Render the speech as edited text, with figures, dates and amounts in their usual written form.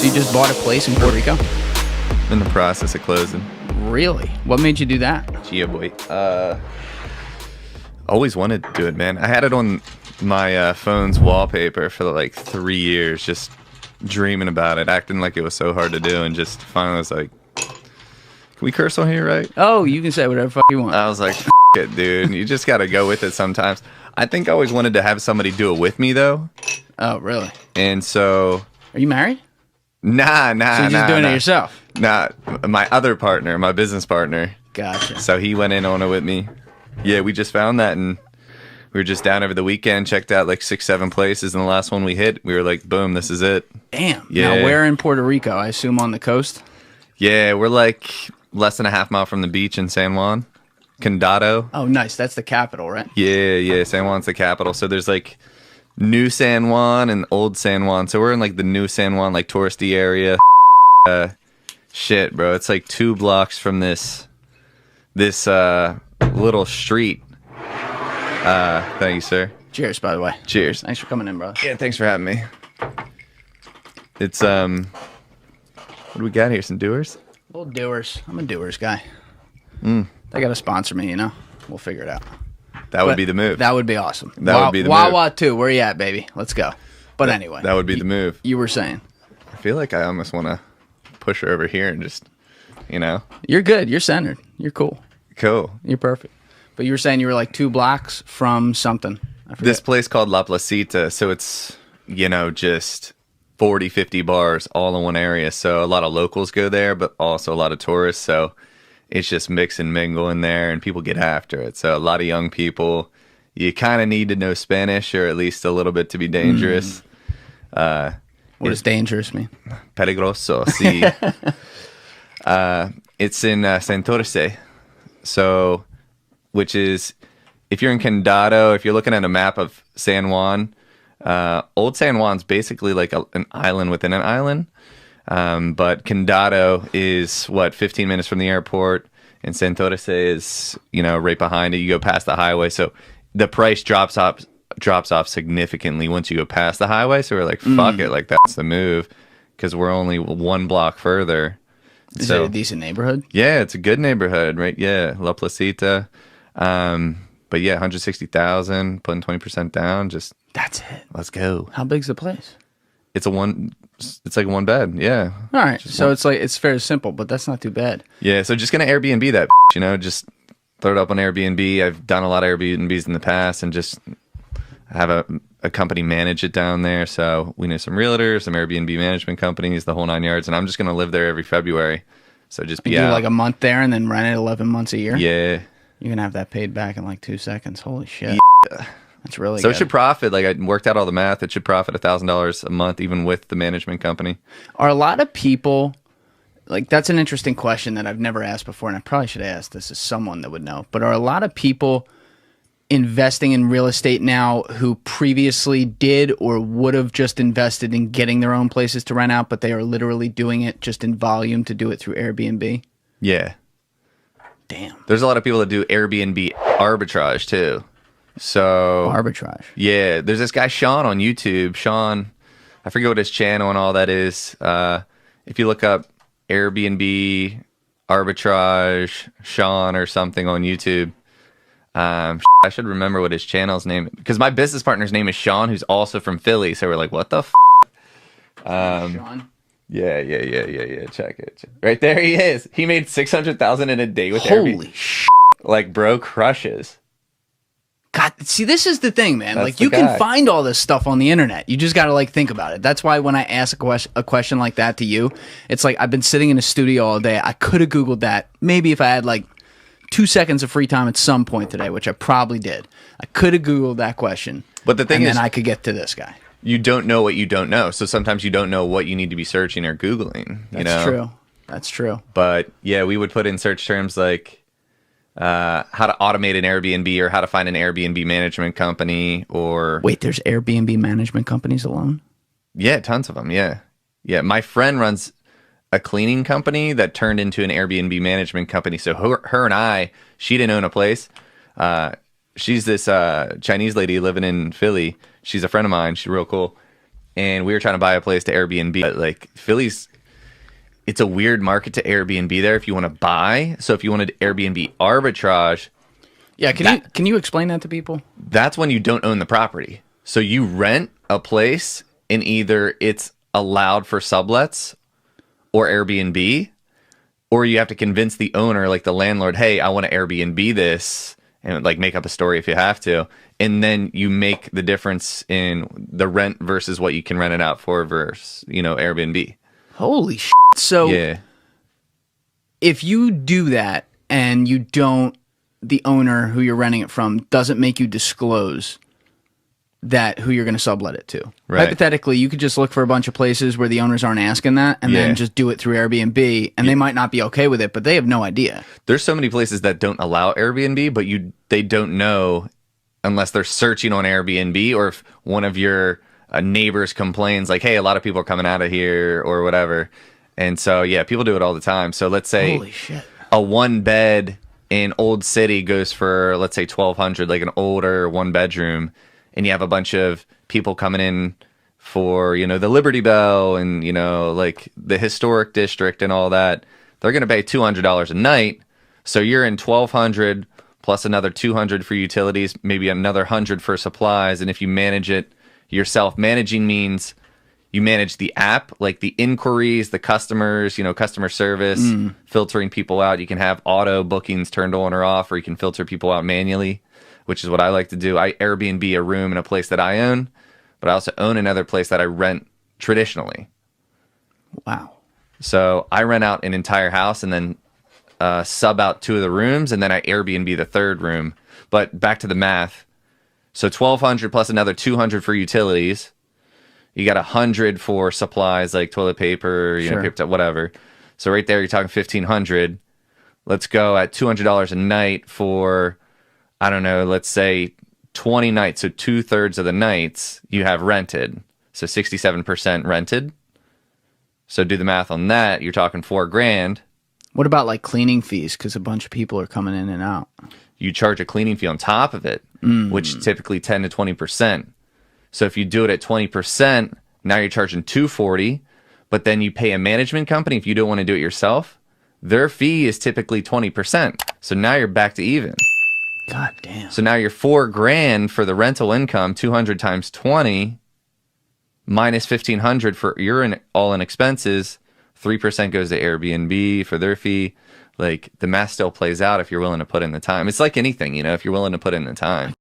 So you just bought a place in Puerto Rico? In the process of closing. Really? What made you do that? Yeah, boy. Always wanted to do it, man. I had it on my phone's wallpaper for like 3 years, just dreaming about it, acting like it was so hard to do, and just finally was like, can we curse on here, right? Oh, you can say whatever the fuck you want. I was like, it, dude. You just got to go with it sometimes. I think I always wanted to have somebody do it with me, though. Oh, really? And so... Are you married? Nah. So you're just doing it yourself? Nah, my other partner, my business partner. Gotcha. So he went in on it with me. Yeah, we just found that, and we were just down over the weekend, checked out like 6-7 places, and the last one we hit, we were like, boom, this is it. Damn. Yeah. Now, where in Puerto Rico? I assume on the coast? Yeah, we're like less than a half mile from the beach in San Juan. Condado. Oh, nice. That's the capital, right? Yeah. San Juan's the capital. So there's like New San Juan and Old San Juan. So we're in like the New San Juan, like touristy area. Shit, bro. It's like 2 blocks from this little street. Thank you, sir. Cheers, by the way. Cheers. Thanks for coming in, brother. Yeah, thanks for having me. It's what do we got here? Some doers? Little doers. I'm a doers guy. They got to sponsor me, you know? We'll figure it out. That would be the move. That would be awesome. That would be the move. Wawa 2, where you at, baby? Let's go. But anyway. That would be the move. You were saying. I feel like I almost want to push her over here and just, you know. You're good. You're centered. You're cool. Cool. You're perfect. But you were saying you were like 2 blocks from something. I forget. This place called La Placita, so it's, you know, just 40, 50 bars all in one area. So a lot of locals go there, but also a lot of tourists. So it's just mix and mingle in there, and people get after it. So a lot of young people. You kind of need to know Spanish, or at least a little bit, to be dangerous. What does dangerous mean? Peligroso, sí. It's in Santurce. So, which is, if you're in Condado, if you're looking at a map of San Juan, Old San Juan's basically like an island within an island. But Condado is, 15 minutes from the airport, and Santurce is, you know, right behind it. You go past the highway. So the price drops off significantly once you go past the highway. So we're like, fuck it. Like, that's the move, because we're only 1 block further. Is it a decent neighborhood? Yeah, it's a good neighborhood, right? Yeah, La Placita. But yeah, 160,000, putting 20% down. Just that's it. Let's go. How big's the place? It's like a 1 bed. Yeah. All right. So it's fairly simple, but that's not too bad. Yeah. So just gonna Airbnb that, you know, just throw it up on Airbnb. I've done a lot of Airbnbs in the past, and just have a company manage it down there. So we know some realtors, some Airbnb management companies, the whole 9 yards, and I'm just gonna live there every February. So just be out. Do like a month there and then rent it 11 months a year? Yeah. You're gonna have that paid back in like 2 seconds. Holy shit. Yeah. That's really so good. It should profit. Like, I worked out all the math. It should profit $1,000 a month, even with the management company. Are a lot of people, like, that's an interesting question that I've never asked before, and I probably should ask this as someone that would know. But are a lot of people investing in real estate now who previously did or would have just invested in getting their own places to rent out, but they are literally doing it just in volume to do it through Airbnb? Yeah. Damn. There's a lot of people that do Airbnb arbitrage too. So arbitrage. Yeah, there's this guy Sean on YouTube. Sean, I forget what his channel and all that is. If you look up Airbnb arbitrage Sean or something on YouTube, I should remember what his channel's name, because my business partner's name is Sean, who's also from Philly. So we're like, what the Sean? Yeah. Check it. Right there he is. He made $600,000 in a day with Airbnb. Holy shit. Like, bro crushes. God, see, this is the thing, man. That's like, you the can guy. find all this stuff on the internet. You just got to, like, think about it. That's why when I ask a question like that to you, it's like, I've been sitting in a studio all day. I could have Googled that. Maybe if I had, like, 2 seconds of free time at some point today, which I probably did, I could have Googled that question. But the thing is, then I could get to this guy. You don't know what you don't know. So sometimes you don't know what you need to be searching or Googling. That's true. That's true. But yeah, we would put in search terms like how to automate an Airbnb, or how to find an Airbnb management company, or... Wait, there's Airbnb management companies alone? Yeah, tons of them, yeah. Yeah, my friend runs a cleaning company that turned into an Airbnb management company. So her and I, she didn't own a place. She's this Chinese lady living in Philly. She's a friend of mine. She's real cool. and we were trying to buy a place to Airbnb. But like Philly's, it's a weird market to Airbnb there if you want to buy. So if you wanted Airbnb arbitrage, Yeah, can you explain that to people? that's when you don't own the property. So you rent a place and either it's allowed for sublets or Airbnb, or you have to convince the owner, like the landlord, hey, I want to Airbnb this, and like make up a story if you have to. And then you make the difference in the rent versus what you can rent it out for versus, Airbnb. Holy shit. So Yeah. if you do that and you don't, the owner who you're renting it from doesn't make you disclose that who you're going to sublet it to. Right. Hypothetically, you could just look for a bunch of places where the owners aren't asking that and Yeah. then just do it through Airbnb, and they might not be okay with it, but they have no idea. There's so many places that don't allow Airbnb, but they don't know unless they're searching on Airbnb, or if one of your neighbors complains like, hey, a lot of people are coming out of here or whatever. And so, yeah, people do it all the time. So let's say Holy shit. a one bed in Old City goes for, let's say, $1,200, like an older one bedroom, and you have a bunch of people coming in for, the Liberty Bell and, like the historic district and all that. They're going to pay $200 a night. So you're in $1,200 plus another $200 for utilities, maybe another $100 for supplies. And if you manage it yourself, managing means you manage the app, like the inquiries, the customers, customer service, filtering people out. You can have auto bookings turned on or off, or you can filter people out manually, which is what I like to do. I Airbnb a room in a place that I own, but I also own another place that I rent traditionally. Wow. So I rent out an entire house and then sub out 2 of the rooms, and then I Airbnb the 3rd room. But back to the math. So $1,200 plus another $200 for utilities. You got $100 for supplies like toilet paper, Sure. paper towel, whatever. So right there, you're talking $1,500. Let's go at $200 a night for, I don't know, let's say 20 nights. So 2/3 of the nights you have rented. So 67% rented. So do the math on that. You're talking $4,000. What about like cleaning fees? Because a bunch of people are coming in and out. You charge a cleaning fee on top of it, which is typically 10 to 20%. So if you do it at 20%, now you're charging $240, but then you pay a management company if you don't want to do it yourself. Their fee is typically 20%. So now you're back to even. God damn. So now you're $4,000 for the rental income, 200 times 20, minus 1,500 for your all-in expenses. 3% goes to Airbnb for their fee. Like, the math still plays out if you're willing to put in the time. It's like anything, if you're willing to put in the time.